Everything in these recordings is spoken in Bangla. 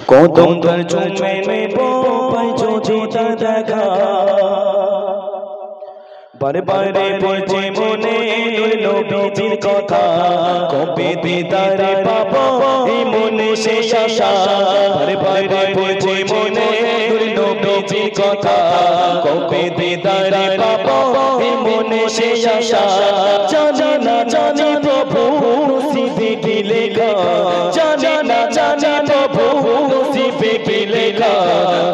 কদম তার চুমে নেব পাই যদি তার দেখা বারে বারে পড়ছে মনে নবীজির কথা কবে দিদারে পাবো এই মনে শেষ আশা বারে বারে পড়ছে মনে নবীজির কথা কবে দিদারে পাবো এই মনে শেষ আশা জানি না জানি প্রভু নসিবে কি লেখা জানি না জানি প্রভু নসিবে কি লেখা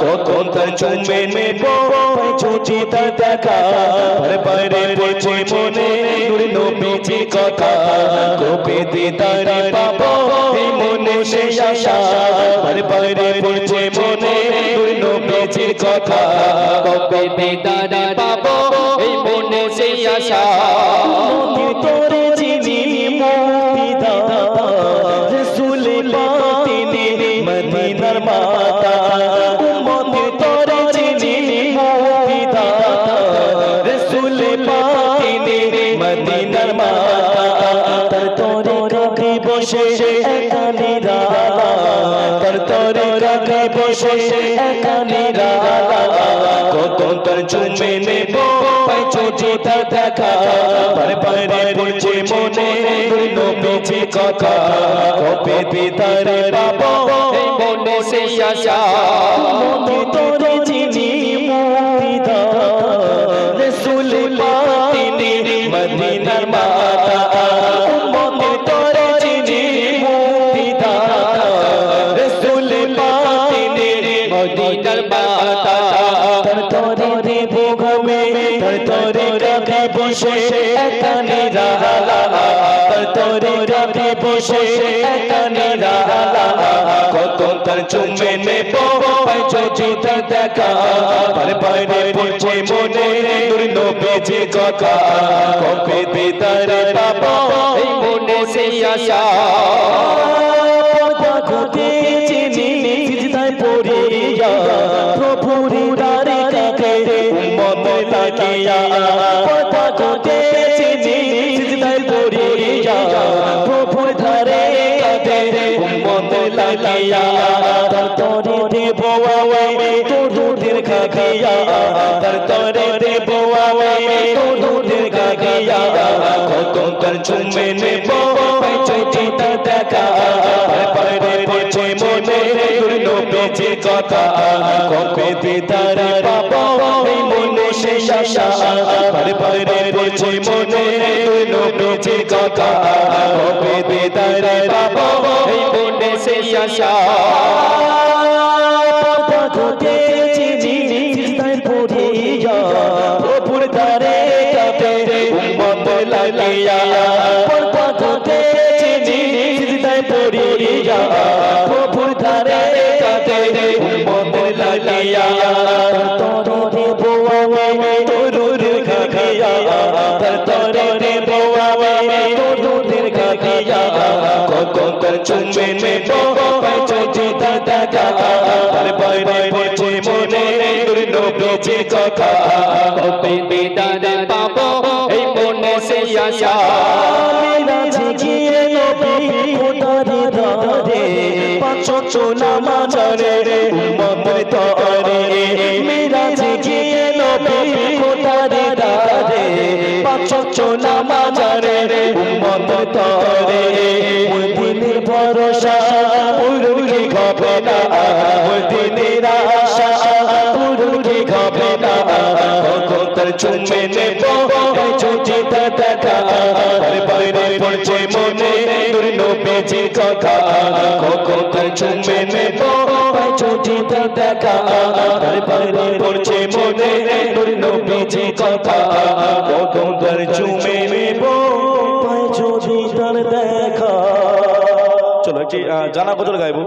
কখন তার চুমে নেব পাই যদি তার দেখা বারে পড়ছে মনে নবীজির কথা কবে দিদারে পাবো এই মনে শেষ আশা বারে বারে পড়ছে মনে নবীজির কথা কবে দিদারে পাবো এই মনে শেষ আশা তোরে চিনি মুক্তিদাতা রাসূল পাক তিনি মদিনার মাতা উম্মত তোরে চিনি মুক্তিদাতা রাসূল পাক তিনি মদিনার মাতা তার তোরে কাছে বসে একা নিরালা তার তোরে কাছে বসে একা নিরালা কত তার চুমে নেব পাই যদি তার দেখা বারে বারে পড়ছে মনে নবীজির কথা কবে দিদারে পাবো এই মনে শেষ আশা তোরে চিনি মুক্তিদাতা রাসূল পাক তিনি মদিনার মাতা উম্মত তোরে চিনি মুক্তিদাতা রাসূল পাক তিনি মদিনার মাতা তার তোরে দেব গমে তার তোরে কাছে বসে একা নিরালা তার তোরে কাছে বসে একা নিরালা কত তার চুমে নেব পাই যদি তার দেখা বারে বারে পড়ছে মনে নবীজির কথা কবে দিদারে পাবো এই মনে শেষ আশা পদা ঘটে চিনি সিজদায় পড়িয়া প্রভুর দ্বারে কাকে উম্মত লাগিয়া পদা ঘটে চিনি সিজদায় পড়িয়া প্রভুর দ্বারে কাকে উম্মত লাগিয়া তার তরে দেব আওয়ামে তোদের খাগিয়া তার তরে দেব আওয়ামে তোদের খাগিয়া কত তার চুমে নেব পাই যদি তার দেখা বারে পড়ছে মনে নবীজির কথা কবে দিদারে পাবো এই মনে শেষ আশা বারে বারে পড়ছে মনে নবীজির কথা কবে দিদারে পাবো এই মনে শেষ আশা পদা ঘটে চিনি সিজদায় পড়িয়া প্রভুর দ্বারে কাছে উম্মত লাগিয়া পদা ঘটে চিনি সিজদায় পড়িয়া প্রভুর দ্বারে কাছে উম্মত লাগিয়া তোরে দেব আওয়ামে তোর খাগিয়া তোরে দেব আওয়ামে তোদের খাগিয়া কত তার চুমে নেব পাই যদি তার দেখা বারে বারে পড়ছে মনে নবীজির কথা কবে দিদারে পাবো এই মনে শেষ আশা মিরাজে গিয়ে নবী খোদার দারে পাঁচ ওয়াক্ত নামাজ রে উম্মত তরে মিরাজে গিয়ে নবী খোদার দারে পাঁচ ওয়াক্ত নামাজ রে উম্মত তরে মদিনার ভরসা পুরুকি হবে না মদিনার আশা পুরুকি হবে না কখন তার চুমে নেব যদি তার দেখা বারে বারে পড়ছে মনে নবীজির কথা কখন তার চুমে নেব যদি তার দেখা বারে বারে পড়ছে মনে নবীজির কথা কখন তার চুমে নেব যদি তার দেখা চলো একটি জানা বদল গাইবো।